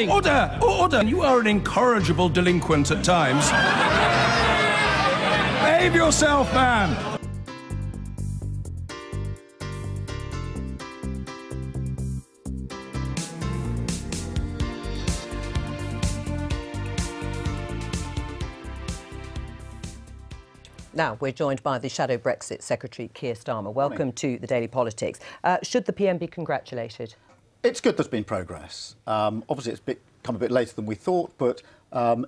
Order! Order! You are an incorrigible delinquent at times. Behave yourself, man! Now, we're joined by the Shadow Brexit Secretary, Keir Starmer. Welcome to the Daily Politics. Should the PM be congratulated? It's good there's been progress. Obviously, it's come a bit later than we thought, but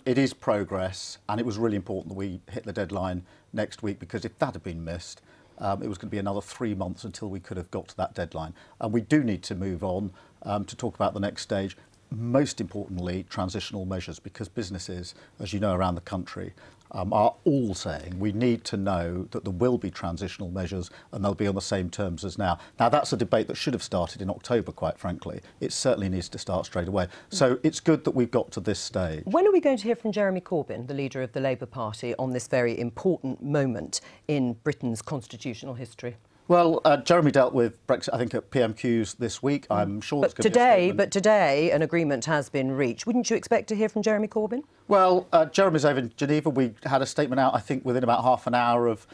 it is progress, and it was really important that we hit the deadline next week, because if that had been missed, it was going to be another 3 months until we could have got to that deadline. And we do need to move on to talk about the next stage. Most importantly, transitional measures, because businesses, as you know, around the country are all saying we need to know that there will be transitional measures and they'll be on the same terms as now. Now, that's a debate that should have started in October, quite frankly. It certainly needs to start straight away. So it's good that we've got to this stage. When are we going to hear from Jeremy Corbyn, the leader of the Labour Party, on this very important moment in Britain's constitutional history? Well, Jeremy dealt with Brexit, I think, at PMQs this week. I'm sure it's going to be a statement. But today, an agreement has been reached. Wouldn't you expect to hear from Jeremy Corbyn? Well, Jeremy's over in Geneva. We had a statement out, I think, within about half an hour of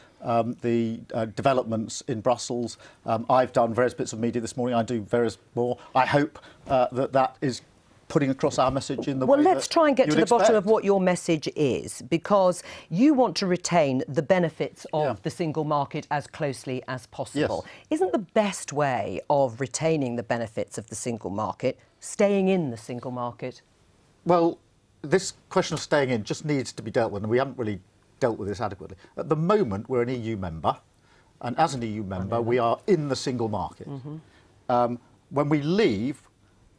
the developments in Brussels. I've done various bits of media this morning. I do various more. I hope that is putting across our message in the way that Well, let's try and get to the expect. bottom of what your message is, because you want to retain the benefits of the single market as closely as possible. Yes. Isn't the best way of retaining the benefits of the single market staying in the single market? Well, this question of staying in just needs to be dealt with, and we haven't really dealt with this adequately. At the moment, we're an EU member, and as an EU member, we are in the single market. When we leave,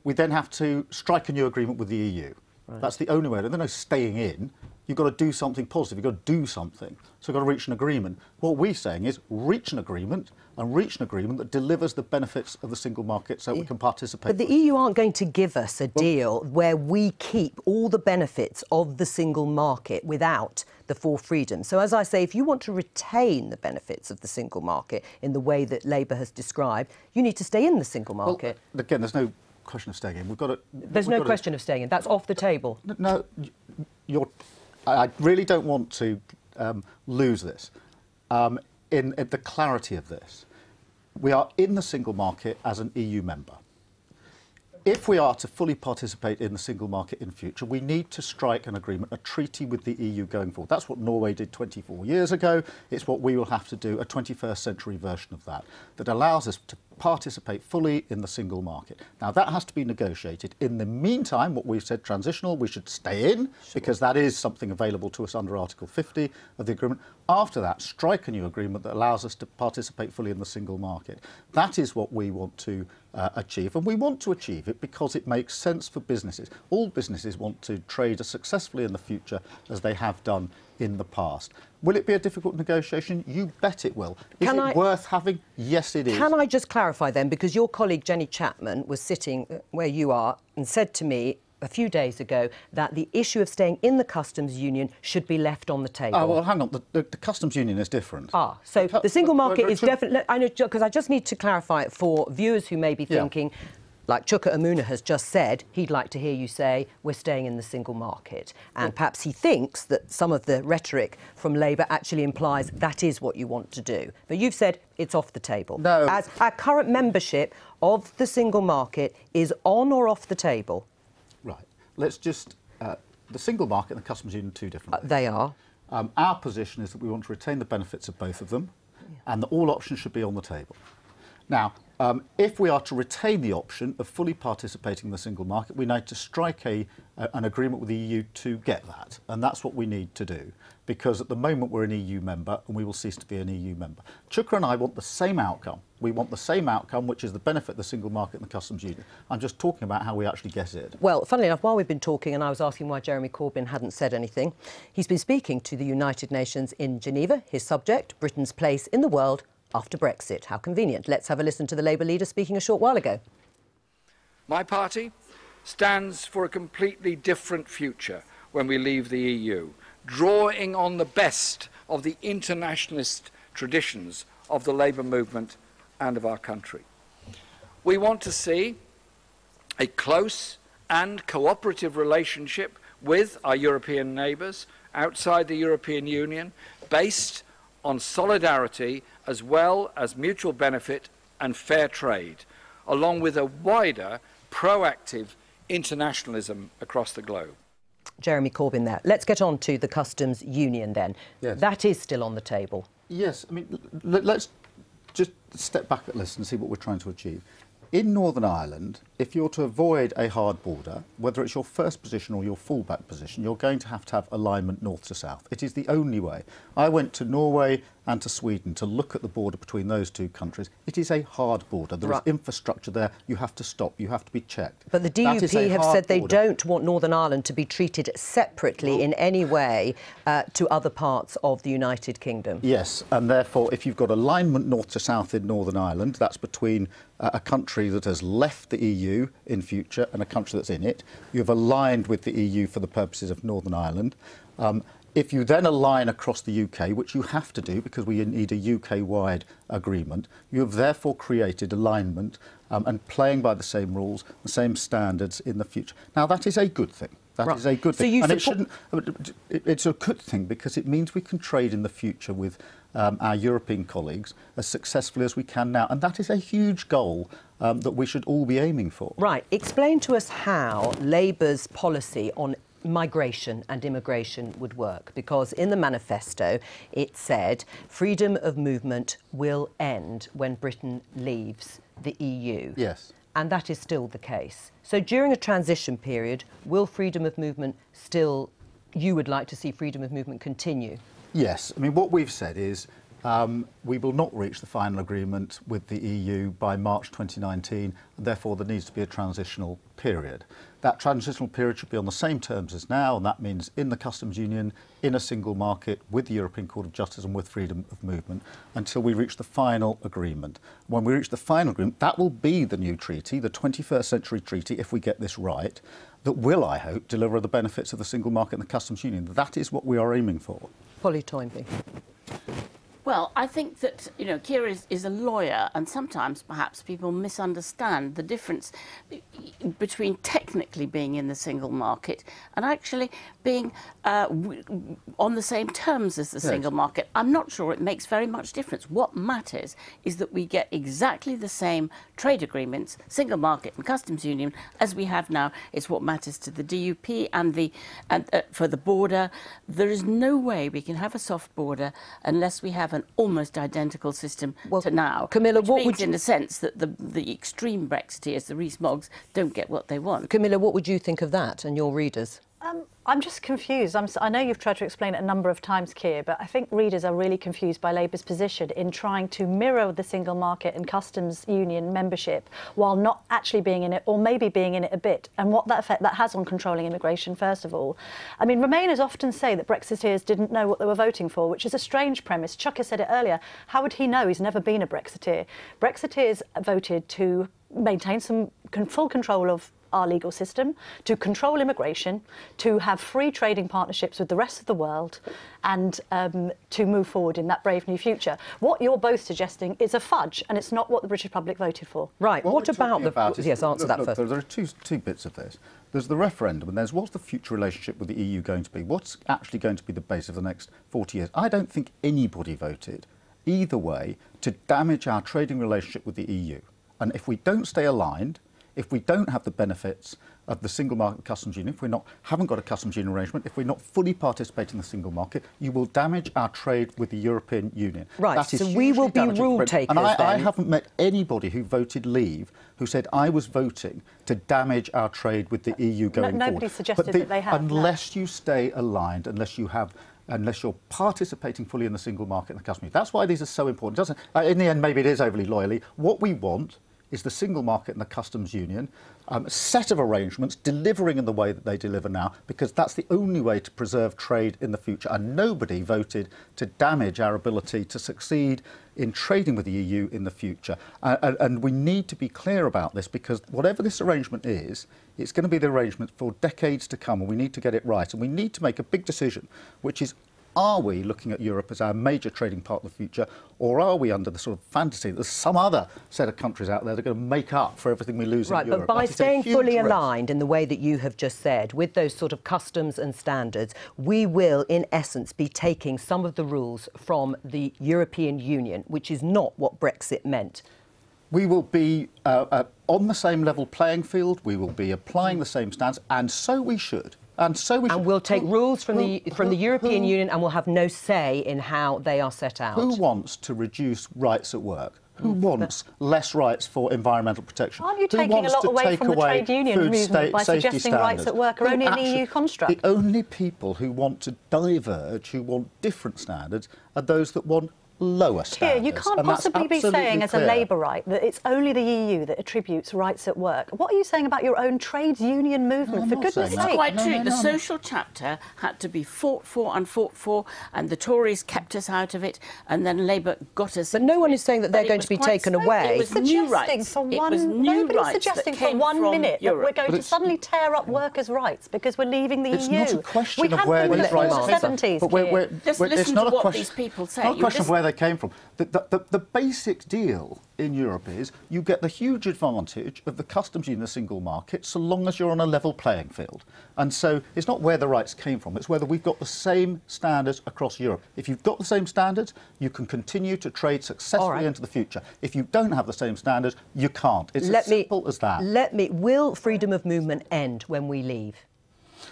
we then have to strike a new agreement with the EU. Right. That's the only way. There's no staying in. You've got to do something positive. You've got to do something. So you've got to reach an agreement. What we're saying is reach an agreement, and reach an agreement that delivers the benefits of the single market so we can participate. But the EU aren't going to give us a deal where we keep all the benefits of the single market without the four freedoms. So, as I say, if you want to retain the benefits of the single market in the way that Labour has described, you need to stay in the single market. Well, again, there's no question of staying in. We've got to. There's no question of staying in. That's off the table. No, I really don't want to lose this. In the clarity of this, we are in the single market as an EU member. If we are to fully participate in the single market in future, we need to strike an agreement, a treaty with the EU going forward. That's what Norway did 24 years ago. It's what we will have to do, a 21st century version of that allows us to participate fully in the single market. Now, that has to be negotiated. In the meantime, what we've said, transitional, we should stay in, because that is something available to us under Article 50 of the agreement. After that, strike a new agreement that allows us to participate fully in the single market. That is what we want to achieve, and we want to achieve it because it makes sense for businesses. All businesses want to trade as successfully in the future as they have done in the past. Will it be a difficult negotiation? You bet it will. Is it worth having? Yes, it is. Can I just clarify then, because your colleague Jenny Chapman was sitting where you are and said to me a few days ago that the issue of staying in the customs union should be left on the table. Oh, well, hang on. The customs union is different. So the single market is definitely... I know, because I just need to clarify it for viewers who may be thinking, like Chuka Amuna has just said, he'd like to hear you say, we're staying in the single market. And perhaps he thinks that some of the rhetoric from Labour actually implies that is what you want to do. But you've said it's off the table. No. As our current membership of the single market is on or off the table? Right. Let's just... the single market and the customs union are two different things. They are. Our position is that we want to retain the benefits of both of them and that all options should be on the table. Now, if we are to retain the option of fully participating in the single market, we need to strike an agreement with the EU to get that. And that's what we need to do, because at the moment we're an EU member and we will cease to be an EU member. Chuka and I want the same outcome. We want the same outcome, which is the benefit of the single market and the customs union. I'm just talking about how we actually get it. Well, funnily enough, while we've been talking and I was asking why Jeremy Corbyn hadn't said anything, he's been speaking to the United Nations in Geneva. His subject, Britain's place in the world after Brexit. How convenient. Let's have a listen to the Labour leader speaking a short while ago. My party stands for a completely different future when we leave the EU, drawing on the best of the internationalist traditions of the Labour movement and of our country. We want to see a close and cooperative relationship with our European neighbours outside the European Union, based on solidarity as well as mutual benefit and fair trade, along with a wider proactive internationalism across the globe. Jeremy Corbyn there. Let's get on to the customs union then. Yes. That is still on the table. Yes, I mean, let's just step back at this and see what we're trying to achieve. In Northern Ireland, if you're to avoid a hard border, whether it's your first position or your fallback position, you're going to have alignment north to south. It is the only way. I went to Norway and to Sweden to look at the border between those two countries. It is a hard border. There is infrastructure there. You have to stop. You have to be checked. But the DUP have said they don't want Northern Ireland to be treated separately in any way to other parts of the United Kingdom. Yes, and therefore, if you've got alignment north to south in Northern Ireland, that's between a country that has left the EU in future and a country that's in it. You've aligned with the EU for the purposes of Northern Ireland. If you then align across the UK, which you have to do because we need a UK-wide agreement, you have therefore created alignment and playing by the same rules, the same standards in the future. Now, that is a good thing. That is a good thing. And it's a good thing because it means we can trade in the future with our European colleagues as successfully as we can now. And that is a huge goal that we should all be aiming for. Right. Explain to us how Labour's policy on migration and immigration would work, because in the manifesto it said freedom of movement will end when Britain leaves the EU. Yes. And that is still the case. So during a transition period, will freedom of movement still, you would like to see freedom of movement continue? Yes. I mean, what we've said is we will not reach the final agreement with the EU by March 2019, and therefore there needs to be a transitional period. That transitional period should be on the same terms as now, and that means in the customs union, in a single market, with the European Court of Justice and with freedom of movement, until we reach the final agreement. When we reach the final agreement, that will be the new treaty, the 21st century treaty, if we get this right, that will, I hope, deliver the benefits of the single market and the customs union. That is what we are aiming for. Polly Toynbee. Well, I think that, you know, Keir is a lawyer, and sometimes perhaps people misunderstand the difference between technically being in the single market and actually being on the same terms as the single market. I'm not sure it makes very much difference. What matters is that we get exactly the same trade agreements, single market and customs union, as we have now. It's what matters to the DUP and for the border. There is no way we can have a soft border unless we have an almost identical system to now. Camilla, which means in a sense that the extreme Brexiteers, the Rees-Moggs, don't get what they want. Camilla, what would you think of that and your readers? I'm just confused. I know you've tried to explain it a number of times, Keir, but I think readers are really confused by Labour's position in trying to mirror the single market and customs union membership while not actually being in it, or maybe being in it a bit, and what that effect that has on controlling immigration, first of all. I mean, Remainers often say that Brexiteers didn't know what they were voting for, which is a strange premise. Chuck has said it earlier. How would he know? He's never been a Brexiteer. Brexiteers voted to maintain some full control of our legal system, to control immigration, to have free trading partnerships with the rest of the world, and to move forward in that brave new future. What you're both suggesting is a fudge, and it's not what the British public voted for. Right. What about the... Yes, answer that first. There are two bits of this. There's the referendum, and there's what's the future relationship with the EU going to be? What's actually going to be the base of the next 40 years? I don't think anybody voted either way to damage our trading relationship with the EU. And if we don't stay aligned, if we don't have the benefits of the single market customs union, if we haven't got a customs union arrangement, if we're not fully participating in the single market, you will damage our trade with the European Union. Right, that is so we will be rule takers. And I haven't met anybody who voted leave who said, I was voting to damage our trade with the EU going forward. Nobody suggested that they have. Unless you stay aligned, unless you're participating fully in the single market and the customs union. That's why these are so important. In the end, maybe it is overly loyally. What we want is the single market and the customs union, a set of arrangements delivering in the way that they deliver now, because that's the only way to preserve trade in the future. And nobody voted to damage our ability to succeed in trading with the EU in the future. And we need to be clear about this, because whatever this arrangement is, it's going to be the arrangement for decades to come, and we need to get it right. And we need to make a big decision, which is Are we looking at Europe as our major trading partner of the future, or are we under the sort of fantasy that there's some other set of countries out there that are going to make up for everything we lose in Europe? Right, but by staying fully aligned in the way that you have just said, with those sort of customs and standards, we will, in essence, be taking some of the rules from the European Union, which is not what Brexit meant. We will be on the same level playing field, we will be applying the same standards, and so we should. And we'll take rules from the European Union and we'll have no say in how they are set out. Who wants to reduce rights at work? Who wants less rights for environmental protection? Aren't you taking a lot away from the trade union movement by suggesting rights at work are only an EU construct? The only people who want to diverge, who want different standards, are those that want lower standards. You can't possibly be saying as a Labour right that it's only the EU that attributes rights at work. What are you saying about your own trades union movement? For goodness sake. It's quite true. The social chapter had to be fought for, and the Tories kept us out of it, and then Labour got us. But no one is saying that they're going to be taken away. It was new rights. Nobody's suggesting for 1 minute that we're going to suddenly tear up workers' rights because we're leaving the EU. It's not a question of where these rights came from. It's not a question of people say. Not a question of where they came from. The basic deal in Europe is you get the huge advantage of the customs union, the single market, so long as you're on a level playing field. And so it's not where the rights came from, it's whether we've got the same standards across Europe. If you've got the same standards, you can continue to trade successfully into the future. If you don't have the same standards, you can't. It's as simple as that. Will freedom of movement end when we leave?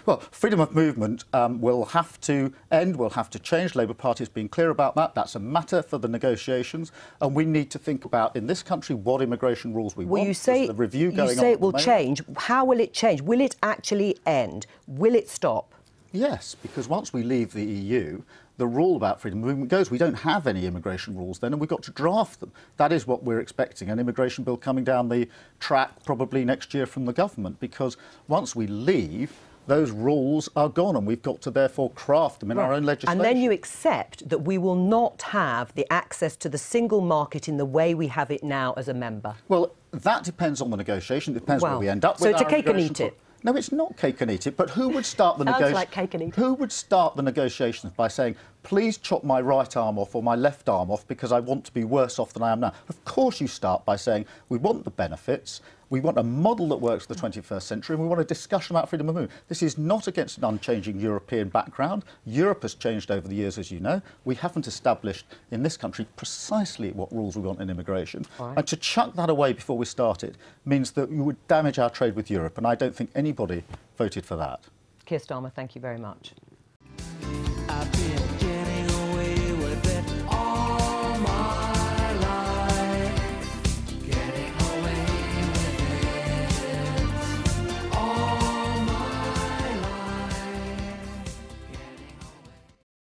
Well, freedom of movement will have to end, will have to change. The Labour Party has been clear about that. That's a matter for the negotiations. And we need to think about, in this country, what immigration rules we want. You say the review going you say it will change. How will it change? Will it actually end? Will it stop? Yes, because once we leave the EU, the rule about freedom of movement goes. We don't have any immigration rules then, and we've got to draft them. That is what we're expecting, an immigration bill coming down the track probably next year from the government, because once we leave, those rules are gone, and we've got to therefore craft them in our own legislation. And then you accept that we will not have the access to the single market in the way we have it now as a member. Well, that depends on the negotiation. It depends where we end up with. So it's a cake and eat it. No, it's not cake and eat it. But who would start the negotiations? Like cake and eat it. Who would start the negotiations by saying, please chop my right arm off or my left arm off because I want to be worse off than I am now? Of course you start by saying, we want the benefits, we want a model that works for the 21st century, and we want a discussion about freedom of movement. This is not against an unchanging European background. Europe has changed over the years, as you know. We haven't established in this country precisely what rules we want in immigration. And to chuck that away before we start it means that you would damage our trade with Europe, and I don't think anybody voted for that. Keir Starmer, thank you very much. I've been